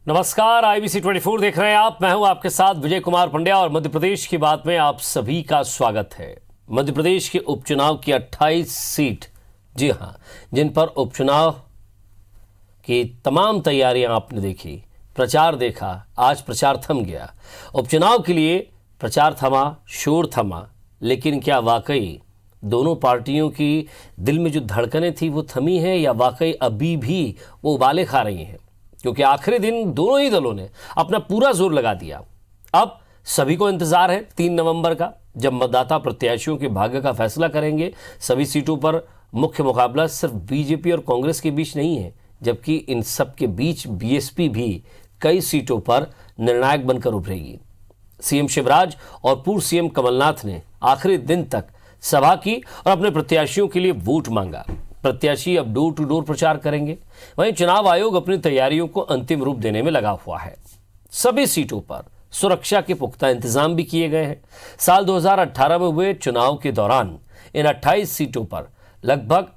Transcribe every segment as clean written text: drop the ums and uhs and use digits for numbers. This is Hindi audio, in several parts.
नमस्कार, IBC 24 देख रहे हैं आप। मैं हूं आपके साथ विजय कुमार पंड्या और मध्य प्रदेश की बात में आप सभी का स्वागत है। मध्य प्रदेश के उपचुनाव की 28 सीट, जी हां, जिन पर उपचुनाव की तमाम तैयारियां आपने देखी, प्रचार देखा, आज प्रचार थम गया। उपचुनाव के लिए प्रचार थमा, शोर थमा, लेकिन क्या वाकई दोनों पार्टियों की दिल में जो धड़कनें थी वो थमी हैं या वाकई अभी भी वो उबाले खा रही हैं? क्योंकि आखिरी दिन दोनों ही दलों ने अपना पूरा जोर लगा दिया। अब सभी को इंतजार है 3 नवंबर का, जब मतदाता प्रत्याशियों के भाग्य का फैसला करेंगे। सभी सीटों पर मुख्य मुकाबला सिर्फ बीजेपी और कांग्रेस के बीच नहीं है, जबकि इन सब के बीच बीएसपी भी कई सीटों पर निर्णायक बनकर उभरेगी। सीएम शिवराज और पूर्व सीएम कमलनाथ ने आखिरी दिन तक सभा की और अपने प्रत्याशियों के लिए वोट मांगा। प्रत्याशी अब डोर टू डोर प्रचार करेंगे। वहीं चुनाव आयोग अपनी तैयारियों को अंतिम रूप देने में लगा हुआ है। सभी सीटों पर सुरक्षा के पुख्ता इंतजाम भी किए गए हैं। साल 2018 में हुए चुनाव के दौरान इन 28 सीटों पर लगभग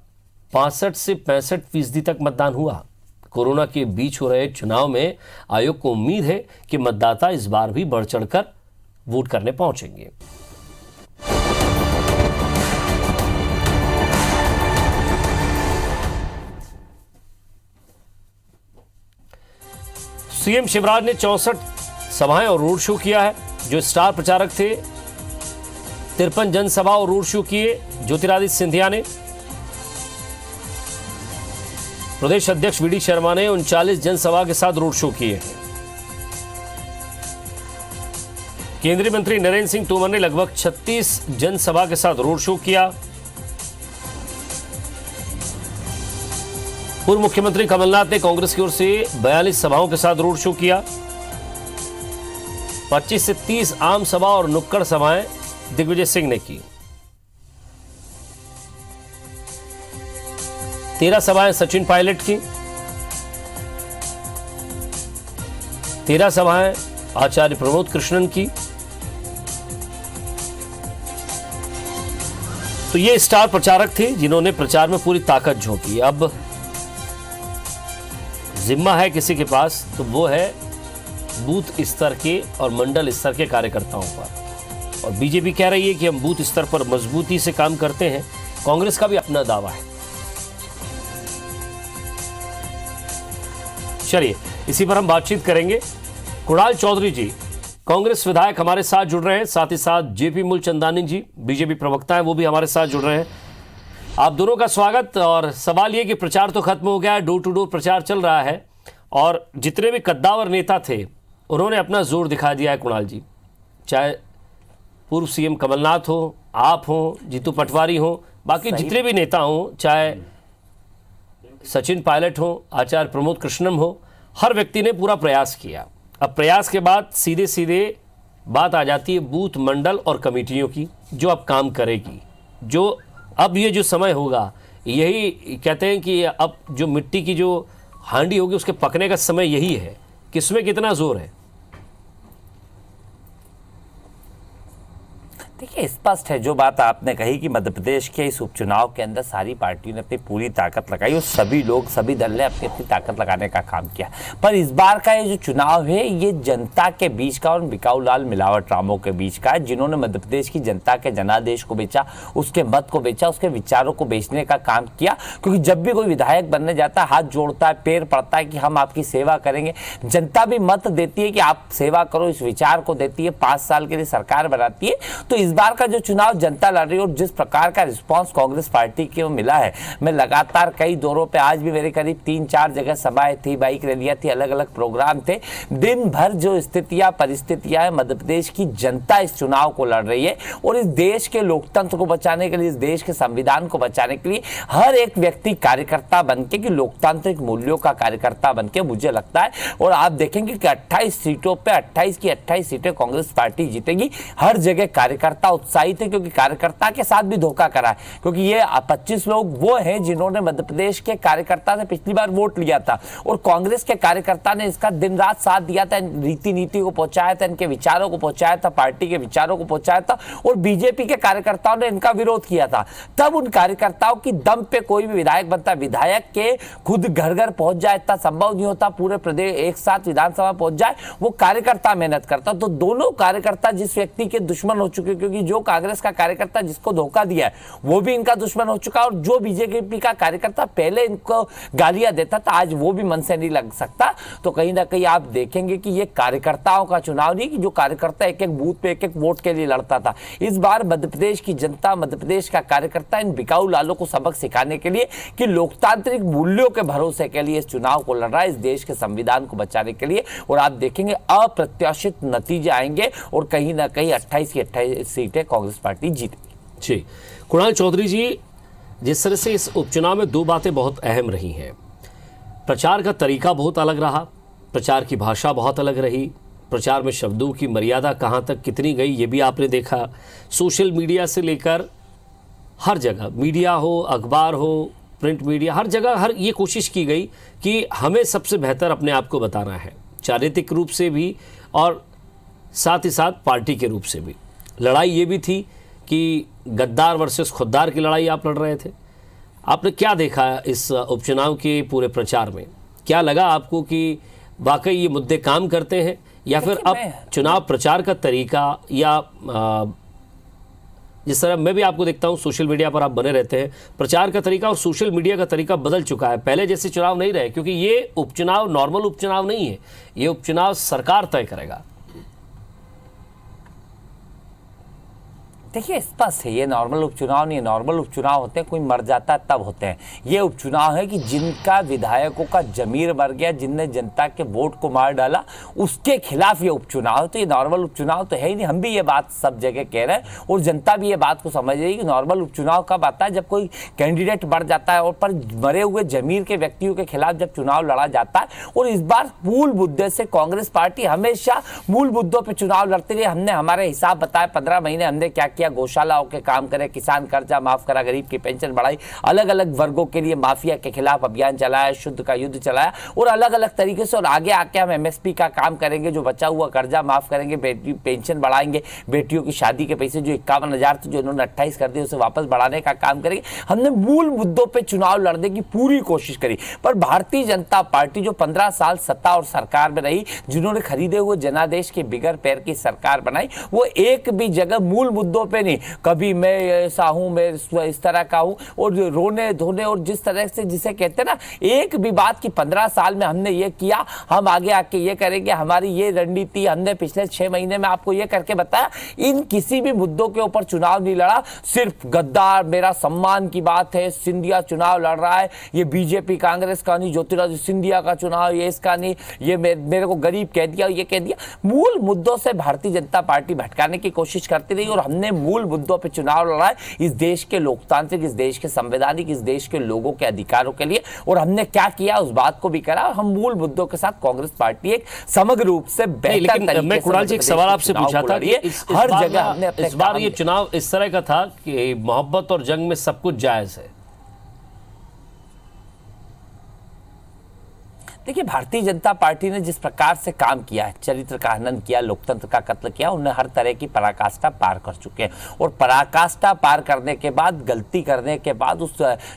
65 से 65% तक मतदान हुआ। कोरोना के बीच हो रहे चुनाव में आयोग को उम्मीद है कि मतदाता इस बार भी बढ़ चढ़कर वोट करने पहुंचेंगे। सीएम शिवराज ने 64 सभाएं और रोड शो किया है। जो स्टार प्रचारक थे, 53 जनसभा और रोड शो किए ज्योतिरादित्य सिंधिया ने। प्रदेश अध्यक्ष वीडी शर्मा ने 39 जनसभा के साथ रोड शो किए। केंद्रीय मंत्री नरेंद्र सिंह तोमर ने लगभग 36 जनसभा के साथ रोड शो किया। पूर्व मुख्यमंत्री कमलनाथ ने कांग्रेस की ओर से 42 सभाओं के साथ रोड शो किया। 25 से 30 आम सभा और नुक्कड़ सभाएं दिग्विजय सिंह ने की। 13 सभाएं सचिन पायलट की। 13 सभाएं आचार्य प्रमोद कृष्णन की। तो ये स्टार प्रचारक थे जिन्होंने प्रचार में पूरी ताकत झोंकी। अब जिम्मा है किसी के पास, तो वो है बूथ स्तर के और मंडल स्तर के कार्यकर्ताओं पर। और बीजेपी कह रही है कि हम बूथ स्तर पर मजबूती से काम करते हैं। कांग्रेस का भी अपना दावा है। चलिए, इसी पर हम बातचीत करेंगे। कुणाल चौधरी जी, कांग्रेस विधायक, हमारे साथ जुड़ रहे हैं। साथ ही साथ जेपी मूलचंदानी जी, बीजेपी प्रवक्ता है, वो भी हमारे साथ जुड़ रहे हैं। आप दोनों का स्वागत। और सवाल ये कि प्रचार तो खत्म हो गया है, डोर टू डोर प्रचार चल रहा है और जितने भी कद्दावर नेता थे उन्होंने अपना जोर दिखा दिया है। कुणाल जी, चाहे पूर्व सीएम कमलनाथ हो, आप हो, जीतू पटवारी हो, बाकी जितने भी नेता हो, चाहे सचिन पायलट हो, आचार्य प्रमोद कृष्णन हो, हर व्यक्ति ने पूरा प्रयास किया। अब प्रयास के बाद सीधे सीधे बात आ जाती है बूथ, मंडल और कमेटियों की, जो अब काम करेगी। जो अब ये जो समय होगा, यही कहते हैं कि अब जो मिट्टी की जो हांडी होगी उसके पकने का समय यही है। किसमें कितना जोर है? देखिए, स्पष्ट है जो बात आपने कही कि मध्य प्रदेश के इस उपचुनाव के अंदर सारी पार्टियों ने अपनी पूरी ताकत लगाई और सभी लोग, सभी दल ने अपनी अपनी ताकत लगाने का काम किया। पर इस बार का ये जो चुनाव है, ये जनता के बीच का और बिकाऊ लाल मिलावट रामों के बीच का है, जिन्होंने मध्य प्रदेश की जनता के जनादेश को बेचा, उसके मत को बेचा, उसके विचारों को बेचने का काम किया। क्योंकि जब भी कोई विधायक बनने जाता है, हाथ जोड़ता है, पैर पड़ता है कि हम आपकी सेवा करेंगे। जनता भी मत देती है कि आप सेवा करो, इस विचार को देती है, 5 साल के लिए सरकार बनाती है। तो इस बार का जो चुनाव जनता लड़ रही है और जिस प्रकार का रिस्पांस कांग्रेस पार्टी को मिला है, मैं लगातार कई दौरों पे, आज भी मेरे करीब 3-4 जगह सभाएं थी, बाइक रैलियां थी, अलग अलग प्रोग्राम थे। दिन भर जो स्थितियां, परिस्थितियां है, मध्य प्रदेश की जनता इस चुनाव को लड़ रही है और इस देश के लोकतंत्र को बचाने के लिए, इस देश के संविधान को बचाने के लिए हर एक व्यक्ति कार्यकर्ता बनके, कि लोकतांत्रिक मूल्यों का कार्यकर्ता बनके, मुझे लगता है। और आप देखेंगे कि 28 सीटों पे 28 की 28 सीटें कांग्रेस पार्टी जीतेगी। हर जगह कार्यकर्ता कार्यकर्ता उत्साहित है, क्योंकि कार्यकर्ता के साथ भी धोखा करा है, क्योंकि ये 25 लोग वो हैं जिन्होंने मध्य प्रदेश के कार्यकर्ता से पिछली बार वोट लिया था और कांग्रेस के कार्यकर्ता ने इसका दिन रात साथ दिया था, रीति नीति को पहुंचाया था, इनके विचारों को पहुंचाया था, पार्टी के विचारों को पहुंचाया था, और बीजेपी के कार्यकर्ताओं ने इनका विरोध किया था। तब उन कार्यकर्ताओं की दम पे कोई भी विधायक बनता, विधायक के खुद घर घर पहुंच जाए इतना संभव नहीं होता, पूरे प्रदेश एक साथ विधानसभा पहुंच जाए, वो कार्यकर्ता मेहनत करता। तो दोनों कार्यकर्ता जिस व्यक्ति के दुश्मन हो चुके, क्योंकि जो कांग्रेस का कार्यकर्ता जिसको धोखा दिया है वो भी इनका दुश्मन हो चुका, और जो बीजेपी का कार्यकर्ता पहले इनको गालियां देता था आज वो भी मन से नहीं लग सकता। तो कहीं ना कहीं आप देखेंगे कि ये कार्यकर्ताओं का चुनाव नहीं कि जो कार्यकर्ता एक एक बूथ पे एक एक वोट के लिए लड़ता था। इस बार मध्य प्रदेश की जनता, मध्य प्रदेश का कार्यकर्ता इन बिकाऊ लालों को सबक सिखाने के लिए कि लोकतांत्रिक मूल्यों के भरोसे के लिए इस चुनाव को लड़ रहा है, इस देश के संविधान को बचाने के लिए। और आप देखेंगे अप्रत्याशित नतीजे आएंगे और कहीं ना कहीं 28 की 28 सीटें कांग्रेस पार्टी जीतेगी। जी, कुणाल चौधरी जी, जिस तरह से इस उपचुनाव में दो बातें बहुत अहम रही हैं। प्रचार का तरीका बहुत अलग रहा, प्रचार की भाषा बहुत अलग रही, प्रचार में शब्दों की मर्यादा कहाँ तक कितनी गई ये भी आपने देखा। सोशल मीडिया से लेकर हर जगह, मीडिया हो, अखबार हो, प्रिंट मीडिया, हर जगह हर ये कोशिश की गई कि हमें सबसे बेहतर अपने आप को बताना है, चारित्रिक रूप से भी और साथ ही साथ पार्टी के रूप से भी। लड़ाई ये भी थी कि गद्दार वर्सेस खुद्दार की लड़ाई आप लड़ रहे थे। आपने क्या देखा इस उपचुनाव के पूरे प्रचार में? क्या लगा आपको कि वाकई ये मुद्दे काम करते हैं, या फिर अब चुनाव प्रचार का तरीका या जिस तरह मैं भी आपको देखता हूँ सोशल मीडिया पर आप बने रहते हैं, प्रचार का तरीका और सोशल मीडिया का तरीका बदल चुका है, पहले जैसे चुनाव नहीं रहे, क्योंकि ये उपचुनाव नॉर्मल उपचुनाव नहीं है, ये उपचुनाव सरकार तय करेगा। देखिए स्पष्ट है, ये नॉर्मल उपचुनाव नहीं है। नॉर्मल उपचुनाव होते हैं कोई मर जाता है तब होते हैं। ये उपचुनाव है कि जिनका विधायकों का जमीर मर गया, जिनने जनता के वोट को मार डाला, उसके खिलाफ ये उपचुनाव है। तो ये नॉर्मल उपचुनाव तो है ही नहीं। हम भी ये बात सब जगह कह रहे हैं और जनता भी ये बात को समझ रही है कि नॉर्मल उपचुनाव कब आता है, जब कोई कैंडिडेट मर जाता है और पर मरे हुए जमीर के व्यक्तियों के खिलाफ जब चुनाव लड़ा जाता है। और इस बार मूल मुद्दे से कांग्रेस पार्टी हमेशा मूल मुद्दों पर चुनाव लड़ती रही। हमने हमारे हिसाब बताया 15 महीने हमने क्या किया, गौशालाओं के काम करे, किसान कर्जा माफ करा, गरीब की पेंशन बढ़ाई, अलग अलग वर्गों के लिए माफिया के खिलाफ अभियान चलाया, शुद्ध का युद्ध चलाया और अलग अलग तरीके से। और आगे आके हम एमएसपी का काम करेंगे, जो बचा हुआ कर्जा माफ करेंगे, बेटी पेंशन बढ़ाएंगे, बेटियों की शादी के पैसे जो 51,000 थे जो इन्होंने 28 कर दिए उसे वापस बढ़ाने का काम करेंगे। हमने मूल मुद्दों पर चुनाव लड़ने की पूरी कोशिश करी। पर भारतीय जनता पार्टी जो 15 साल सत्ता और सरकार में रही, जिन्होंने खरीदे हुए जनादेश के बिगर पैर की सरकार बनाई, वो एक भी जगह मूल मुद्दों पे नहीं, कभी मैं ऐसा हूं, मैं इस तरह का हूं, और रोने धोने और जिस तरह से जिसे कहते हैं ना, एक भी बात की 15 साल में हमने ये किया, हम आगे आके ये करेंगे, हमारी ये रणनीति, हमने पिछले 6 महीने में आपको ये करके बताया। इन किसी भी मुद्दों के ऊपर चुनाव नहीं लड़ा। सिर्फ गद्दार, मेरा सम्मान की बात है, सिंधिया चुनाव लड़ रहा है, ये बीजेपी कांग्रेस का नहीं, ज्योतिरादित्य सिंधिया का चुनाव, ये इसका नहीं, ये मेरे को गरीब कह दिया, ये कह दिया। मूल मुद्दों से भारतीय जनता पार्टी भटकाने की कोशिश करती रही और हमने मूल मुद्दों पे चुनाव लड़ा है, इस देश के लोकतांत्रिक, इस देश के संवैधानिक, इस देश के लोगों के अधिकारों के लिए। और हमने क्या किया उस बात को भी करा। हम मूल मुद्दों के साथ कांग्रेस पार्टी एक समग्र रूप से बेहतर तरीके से। मैं कुणाल जी एक सवाल आपसे पूछा था कि हर जगह हमने इस बार ये चुनाव इस तरह का था कि मोहब्बत और जंग में सब कुछ जायज है। देखिए भारतीय जनता पार्टी ने जिस प्रकार से काम किया है, चरित्र का हनन किया, लोकतंत्र का कत्ल किया, उन्हें हर तरह की पराकाष्ठा पार कर चुके हैं। और पराकाष्ठा पार करने के बाद, गलती करने के बाद उस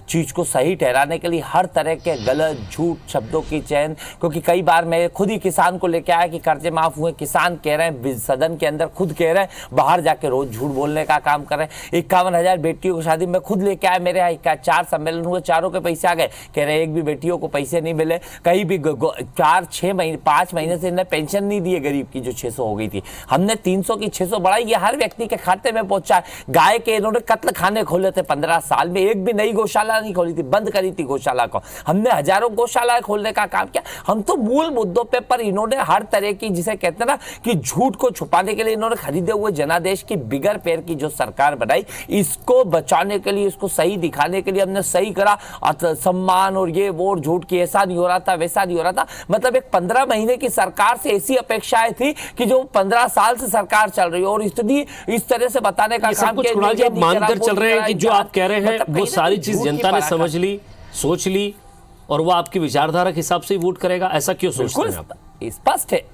चीज को सही ठहराने के लिए हर तरह के गलत झूठ शब्दों की चयन, क्योंकि कई बार मैं खुद ही किसान को लेके आया कि कर्जे माफ हुए, किसान कह रहे हैं, सदन के अंदर खुद कह रहे हैं, बाहर जाके रोज झूठ बोलने का काम कर रहे हैं। 51,000 बेटियों की शादी में खुद लेके आया, मेरे यहाँ 4 सम्मेलन हुए, चारों के पैसे आ गए, कह रहे एक भी बेटियों को पैसे नहीं मिले। कहीं भी 4-6 महीने 5 महीने से इन्हें पेंशन नहीं दी है गरीब की, जो 600 हो गई थी, हमने 300 की 600 बढ़ाई, ये हर व्यक्ति के खाते में पहुंचा। गाय के इन्होंने कत्ल खाने खोले थे 15 साल में, एक भी नई गौशाला नहीं खोली थी, बंद करी थी गौशाला को। हमने हजारों गौशाला खोलने का काम किया। हम तो मूल मुद्दों पे, पर इन्होंने हर तरह की, जिसे कहते हैं ना कि झूठ को छुपाने के लिए इन्होंने खरीदे हुए जनादेश की बिगर पैर की जो सरकार बनाई, इसको बचाने के लिए, इसको सही दिखाने के लिए हमने सही करा। सम्मान और ये वो झूठ की, ऐसा नहीं हो रहा था, वैसा नहीं हो रहा था। मतलब एक 15 महीने की सरकार से ऐसी अपेक्षाएं थी कि जो 15 साल से सरकार चल रही है, और इतनी इस तरह से बताने का काम कुछ कुणाल जी आप मानकर चल रहे हैं कि जो आप कह रहे हैं वो सारी चीज जनता ने समझ ली, सोच ली, और वो आपकी विचारधारा के हिसाब से ही वोट करेगा, ऐसा क्यों सोचते हैं आप? स्पष्ट है।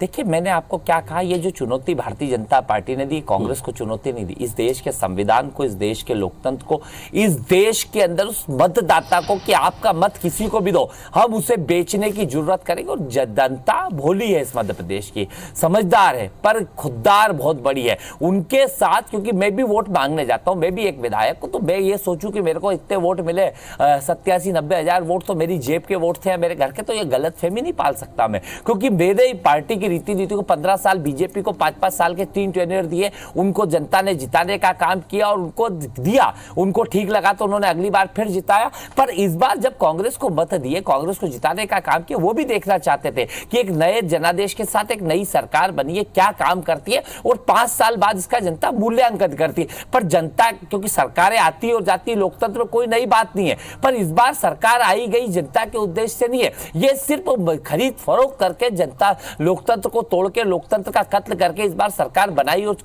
देखिए, मैंने आपको क्या कहा, ये जो चुनौती भारतीय जनता पार्टी ने दी, कांग्रेस को चुनौती नहीं दी, इस देश के संविधान को, इस देश के लोकतंत्र को, इस देश के अंदर उस मतदाता को कि आपका मत किसी को भी दो, हम उसे बेचने की जरूरत करेंगे। और जनता भोली है इस मध्य प्रदेश की, समझदार है पर खुददार बहुत बड़ी है। उनके साथ, क्योंकि मैं भी वोट मांगने जाता हूं, मैं भी एक विधायक हूं, तो मैं ये सोचूं कि मेरे को इतने वोट मिले, 87-90 हजार वोट तो मेरी जेब के वोट थे या मेरे घर के, तो ये गलत फहमी नहीं पाल सकता मैं, क्योंकि मेरे ही पार्टी की रीति नीति को 15 साल बीजेपी को 5-5 साल के 3 टेन्योर दिए, उनको जनता ने जिताने का काम किया और उनको दिया, उनको ठीक लगा तो उन्होंने अगली बार फिर जिताया। पर इस बार जब कांग्रेस को मत दिए, कांग्रेस को जिताने का काम किया, वो भी देखना चाहते थे कि एक नए जनादेश के साथ एक नई सरकार बनी है, क्या काम करती है, और 5 साल बाद इसका जनता मूल्यांकन करती है। पर जनता, क्योंकि सरकारें आती और जाती, लोकतंत्र में कोई नई बात नहीं है, पर इस बार सरकार आई गई जनता के उद्देश्य से नहीं है, ये सिर्फ खरीद फरोख्त करके जनता लोकतंत्र को तोड़ के, लोकतंत्र का कत्ल करके इस बार सरकार बनाई और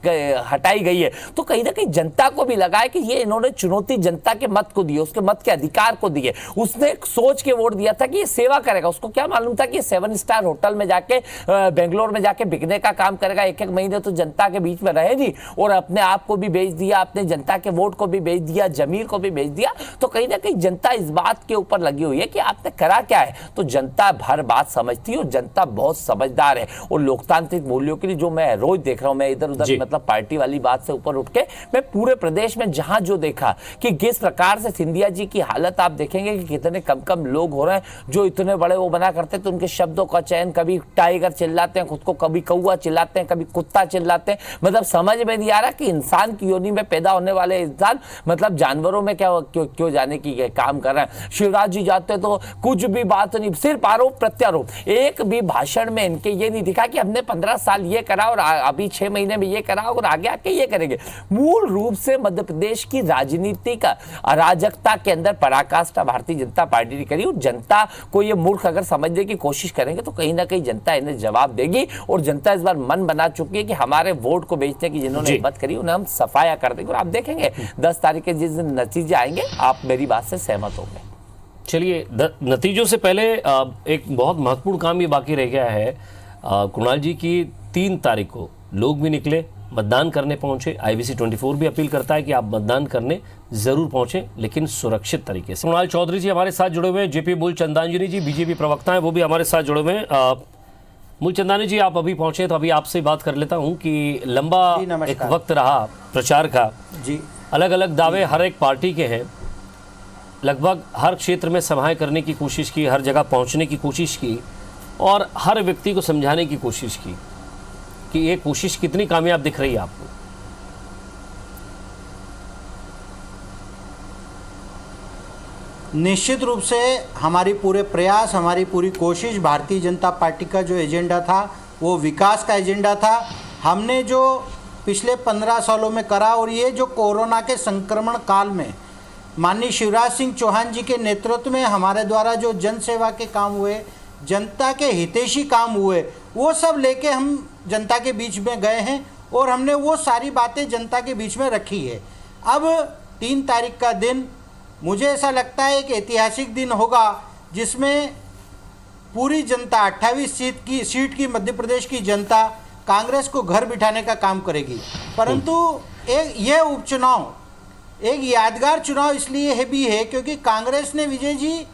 हटाई गई है। तो कहीं ना कहीं जनता को भी लगा है कि ये इन्होंने चुनौती जनता के मत को दी, उसके मत के अधिकार को दिए, उसने सोच के वोट दिया था कि ये सेवा करेगा। उसको क्या मालूम था कि 7 स्टार होटल में जाके, बेंगलोर में जाके बिकने का काम करेगा, 1-1 महीने तो जनता के बीच में रहे नहीं, और अपने आप को भी बेच दिया, अपने जनता के वोट को भी बेच दिया, जमीर को भी बेच दिया। तो कहीं ना कहीं जनता इस बात के ऊपर लगी हुई है कि आपने करा क्या है। तो जनता भर बात समझती है और जनता बहुत समझदार है, और लोकतांत्रिक मूल्यों के लिए जो मैं रोज देख रहा हूं, मैं इधर उधर मतलब पार्टी वाली बात से ऊपर उठ के मैं पूरे प्रदेश में जहां जो देखा कि किस प्रकार से सिंधिया जी की हालत आप देखेंगे कि कितने कम कम लोग हो रहे हैं जो इतने बड़े वो बना करते, तो उनके शब्दों का चयन, कभी टाइगर चिल्लाते हैं खुद को, कभी कौवा चिल्लाते हैं, कभी कुत्ता चिल्लाते हैं। मतलब समझ में नहीं आ रहा कि इंसान की योनि में पैदा होने वाले इंसान मतलब जानवरों में क्या क्यों जाने की काम कर रहे हैं। शिवराज जी जाते तो कुछ भी बात नहीं, सिर्फ आरोप प्रत्यारोप। एक भी भाषण में इनके ये नहीं दिखा कि हमने 15 साल ये करा और अभी 6 महीने में ये करा और आगे आके ये करेंगे। मूल रूप से मध्य प्रदेश की राजनीति का अराजकता के अंदर पराकाष्ठा भारतीय जनता पार्टी ने करी, और जनता को ये मूर्ख अगर समझने की कोशिश करेंगे तो कहीं ना कहीं जनता इन्हें जवाब देगी। और जनता इस बार मन बना चुकी है कि हमारे वोट को बेचने की जिन्होंने हिम्मत करी उन्हें हम सफाया कर देंगे। और आप देखेंगे 10 तारीख के जिस दिन नतीजे आएंगे, आप मेरी बात से सहमत होंगे। चलिए, नतीजों से पहले एक बहुत महत्वपूर्ण काम ये बाकी रह गया है कुणाल जी की 3 तारीख को लोग भी निकले, मतदान करने पहुंचे। IBC 24 भी अपील करता है कि आप मतदान करने जरूर पहुंचे, लेकिन सुरक्षित तरीके से। कुणाल चौधरी जी हमारे साथ जुड़े हुए हैं, JP मूलचंदानी जी बीजेपी प्रवक्ता हैं, वो भी हमारे साथ जुड़े हुए हैं। मूलचंदानी जी, आप अभी पहुंचे तो अभी आपसे बात कर लेता हूं कि लंबा एक वक्त रहा प्रचार का जी, अलग अलग दावे हर एक पार्टी के हैं, लगभग हर क्षेत्र में सभाएं करने की कोशिश की, हर जगह पहुंचने की कोशिश की, और हर व्यक्ति को समझाने की कोशिश की कि ये कोशिश कितनी कामयाब दिख रही है आपको? निश्चित रूप से हमारी पूरे प्रयास, हमारी पूरी कोशिश, भारतीय जनता पार्टी का जो एजेंडा था वो विकास का एजेंडा था। हमने जो पिछले 15 सालों में करा, और ये जो कोरोना के संक्रमण काल में माननीय शिवराज सिंह चौहान जी के नेतृत्व में हमारे द्वारा जो जन सेवा के काम हुए, जनता के हितैषी काम हुए, वो सब लेके हम जनता के बीच में गए हैं और हमने वो सारी बातें जनता के बीच में रखी है। अब 3 तारीख का दिन मुझे ऐसा लगता है एक ऐतिहासिक दिन होगा जिसमें पूरी जनता 28 सीट की मध्य प्रदेश की जनता कांग्रेस को घर बिठाने का काम करेगी। परंतु यह उपचुनाव एक यादगार चुनाव इसलिए भी है क्योंकि कांग्रेस ने, विजय जी,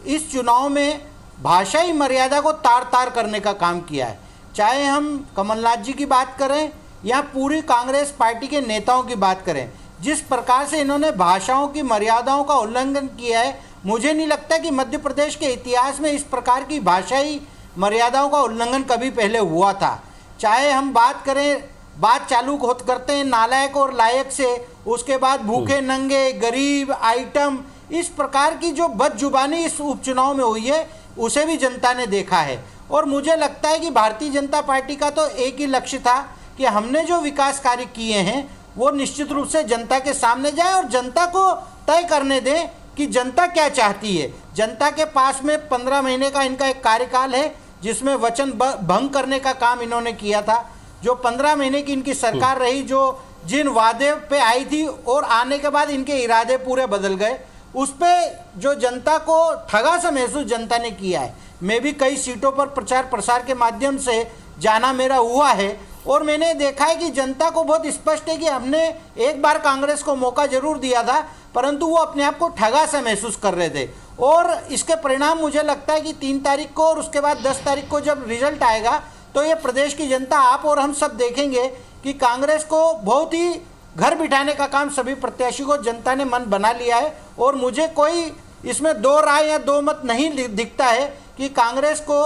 इस चुनाव में भाषाई मर्यादा को तार तार करने का काम किया है। चाहे हम कमलनाथ जी की बात करें या पूरी कांग्रेस पार्टी के नेताओं की बात करें, जिस प्रकार से इन्होंने भाषाओं की मर्यादाओं का उल्लंघन किया है, मुझे नहीं लगता कि मध्य प्रदेश के इतिहास में इस प्रकार की भाषाई मर्यादाओं का उल्लंघन कभी पहले हुआ था। चाहे हम बात करें, बात चालू करते हैं नालायक और लायक से, उसके बाद भूखे नंगे, गरीब, आइटम, इस प्रकार की जो बदजुबानी इस उपचुनाव में हुई है उसे भी जनता ने देखा है। और मुझे लगता है कि भारतीय जनता पार्टी का तो एक ही लक्ष्य था कि हमने जो विकास कार्य किए हैं वो निश्चित रूप से जनता के सामने जाए और जनता को तय करने दें कि जनता क्या चाहती है। जनता के पास में 15 महीने का इनका एक कार्यकाल है जिसमें वचन भंग करने का काम इन्होंने किया था। जो 15 महीने की इनकी सरकार रही, जो जिन वादे पे आई थी और आने के बाद इनके इरादे पूरे बदल गए, उस पे जो जनता को ठगा सा महसूस जनता ने किया है। मैं भी कई सीटों पर प्रचार प्रसार के माध्यम से जाना मेरा हुआ है और मैंने देखा है कि जनता को बहुत स्पष्ट है कि हमने एक बार कांग्रेस को मौका जरूर दिया था, परंतु वो अपने आप को ठगा सा महसूस कर रहे थे। और इसके परिणाम मुझे लगता है कि 3 तारीख को और उसके बाद 10 तारीख को जब रिजल्ट आएगा तो ये प्रदेश की जनता, आप और हम सब देखेंगे कि कांग्रेस को बहुत ही घर बिठाने का काम सभी प्रत्याशी को जनता ने मन बना लिया है। और मुझे कोई इसमें 2 राय या 2 मत नहीं दिखता है कि कांग्रेस को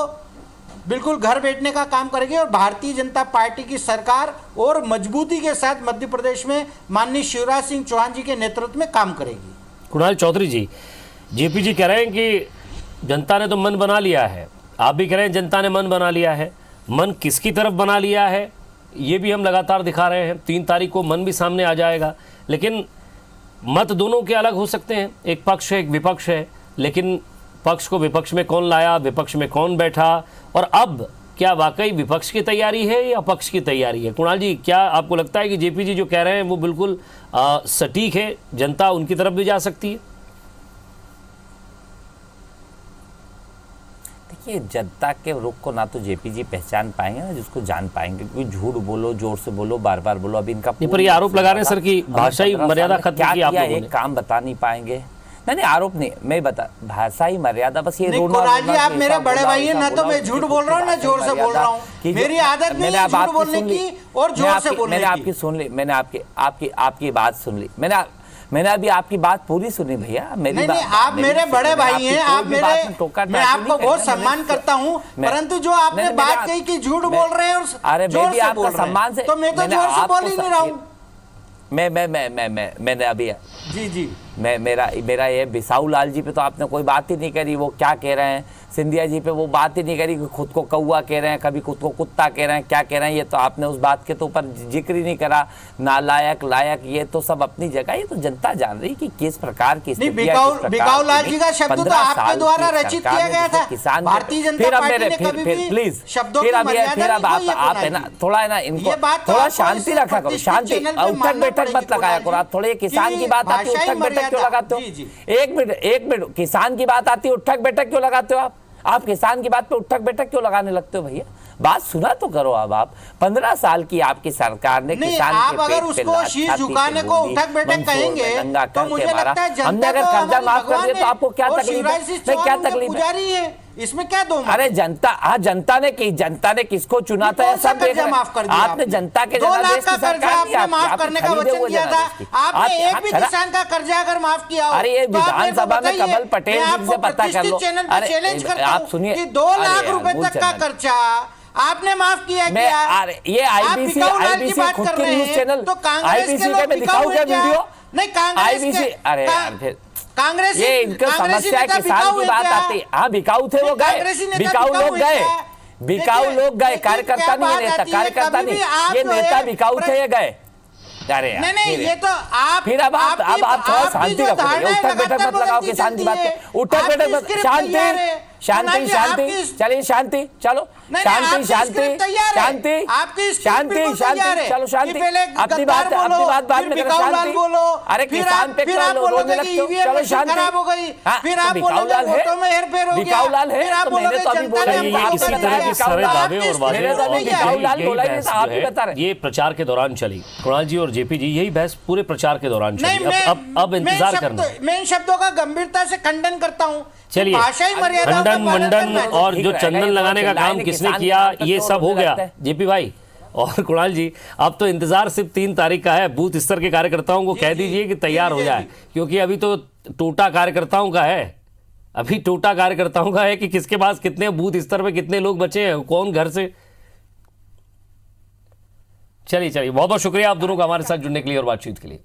बिल्कुल घर बैठने का काम करेगी और भारतीय जनता पार्टी की सरकार और मजबूती के साथ मध्य प्रदेश में माननीय शिवराज सिंह चौहान जी के नेतृत्व में काम करेगी। कुणाल चौधरी जी, जेपी जी कह रहे हैं कि जनता ने तो मन बना लिया है, आप भी कह रहे हैं जनता ने मन बना लिया है। मन किसकी तरफ बना लिया है ये भी हम लगातार दिखा रहे हैं। 3 तारीख को मन भी सामने आ जाएगा, लेकिन मत दोनों के अलग हो सकते हैं। एक पक्ष है, एक विपक्ष है, लेकिन पक्ष को विपक्ष में कौन लाया, विपक्ष में कौन बैठा, और अब क्या वाकई विपक्ष की तैयारी है या पक्ष की तैयारी है? कुणाल जी, क्या आपको लगता है कि जेपी जी जो कह रहे हैं वो बिल्कुल सटीक है, जनता उनकी तरफ भी जा सकती है? देखिए, जनता के रुख को ना तो जेपी जी पहचान पाएंगे ना जिसको जान पाएंगे, क्योंकि झूठ बोलो, जोर से बोलो, बार बार बोलो। अभी इनका पर ये आरोप लगा रहे हैं सर कि भाषाई मर्यादा खत्म की आप लोगों ने। एक काम बता नहीं पाएंगे। नहीं, आरोप नहीं, मैं बता, भाषाई मर्यादा बस ये रोना। कुणाल जी, आप मेरे बड़े भाई हैं, ना तो मैं झूठ बोल रहा हूँ ना जोर से बोल रहा हूँ। मेरी आदत नहीं है झूठ बोलने की और जोर से बोलने की। मैंने आपकी सुन ली, मैंने आपकी बात सुन ली, मैंने अभी आपकी बात पूरी सुनी भैया। नहीं, आप मेरे बड़े भाई हैं, आप मेरे, मैं आपको बहुत सम्मान करता हूँ, परंतु जो आपने बात कही कि झूठ बोल रहे हैं और जोर से बोल रहे हैं, तो मैं तो जोर से बोल ही नहीं रहा हूँ। मैंने अभी जी मेरा ये बिसाऊ लाल जी पे तो आपने कोई बात ही नहीं करी। वो क्या कह रहे हैं, सिंधिया जी पे वो बात ही नहीं करी, खुद को कौआ कह रहे हैं, कभी खुद को कुत्ता कह रहे हैं, क्या कह रहे हैं, ये तो आपने उस बात के तो ऊपर जिक्र ही नहीं करा। नालायक, लायक, ये तो सब अपनी जगह, ये तो जनता जान रही कि किस प्रकार की बिकाऊ लाल जी का शब्द तो आपके द्वारा रचित किया गया था। किसान भारतीय जनता पार्टी ने कभी भी प्लीज शब्दों की मर्यादा नहीं, आप है ना, थोड़ा है ना, इनको थोड़ा शांति रखा करो, शांति, उठक बैठक मत लगाया करो आप। थोड़े किसान की बात आती है, उठक बैठक क्यों लगाते हो? एक मिनट, किसान की बात आती है, उठक बैठक क्यों लगाते हो आप किसान की बात पे उठक बैठक क्यों लगाने लगते हो भैया? बात सुना तो करो। अब आप 15 साल की आपकी सरकार ने किसान आप अगर उसको शीश झुकाने को उठक बैठक कहेंगे तो मुझे लगता है हमने अगर कर्जा माफ कर दिया तो आपको क्या तकलीफ है? क्या तकलीफ है इसमें? क्या दो? अरे जनता ने किसको चुना था सब माफ कर दिया आपने। जनता के 2 लाख का कर्जा आपने माफ करने का वचन दिया था। आपने एक भी किसान का कर्जा अगर माफ किया हो, अरे ये विधानसभा में कमल पटेल जी से पता कर लो। चैलेंज करता हूं कि 2 लाख रुपए तक का कर्जा आपने माफ किया क्या? ये आईबीसी खुद की न्यूज चैनल, तो कांग्रेस के लोग दिखाओ क्या वीडियो? नहीं, कांग्रेस के, अरे यार फिर कांग्रेस, ये इनका समस्या किसान की बात आती। हाँ, बिकाऊ थे, वो गए, बिकाऊ लोग गए, कार्यकर्ता नहीं है, नेता कार्यकर्ता नहीं, ये नेता बिकाऊ थे, ये गए। अरे नहीं, ये तो आप फिर अब आप थोड़ा शांति रखो, उठक बैठक मत लगाओ किसान की बात पे। उठक बैठक मत, शांति, चलिए शांति, चलो शांति, चलो शांति। अपनी बात बाद में करो, शांति। अरे किसान पे रोने लगते हो, चलो शांति। बिकाऊ लाल है, तो मैंने तो अभी बोला ये प्रचार के दौरान चली। कुणाल जी और जेपी जी, यही बहस पूरे प्रचार के दौरान चली। अब इंतजार करना। मैं इन शब्दों का गंभीरता से खंडन करता हूँ। चलिए, खंडन मंडन और जो चंदन लगाने का काम किसने किया, ये सब हो गया जेपी भाई और कुणाल जी। अब तो इंतजार सिर्फ 3 तारीख का है। बूथ स्तर के कार्यकर्ताओं को कह दीजिए कि तैयार हो जाए, क्योंकि अभी तो टोटा कार्यकर्ताओं का है। अभी टोटा कार्यकर्ताओं का है कि किसके पास कितने बूथ स्तर पे कितने लोग बचे हैं, कौन घर से। चलिए बहुत बहुत शुक्रिया आप दोनों का हमारे साथ जुड़ने के लिए और बातचीत के लिए।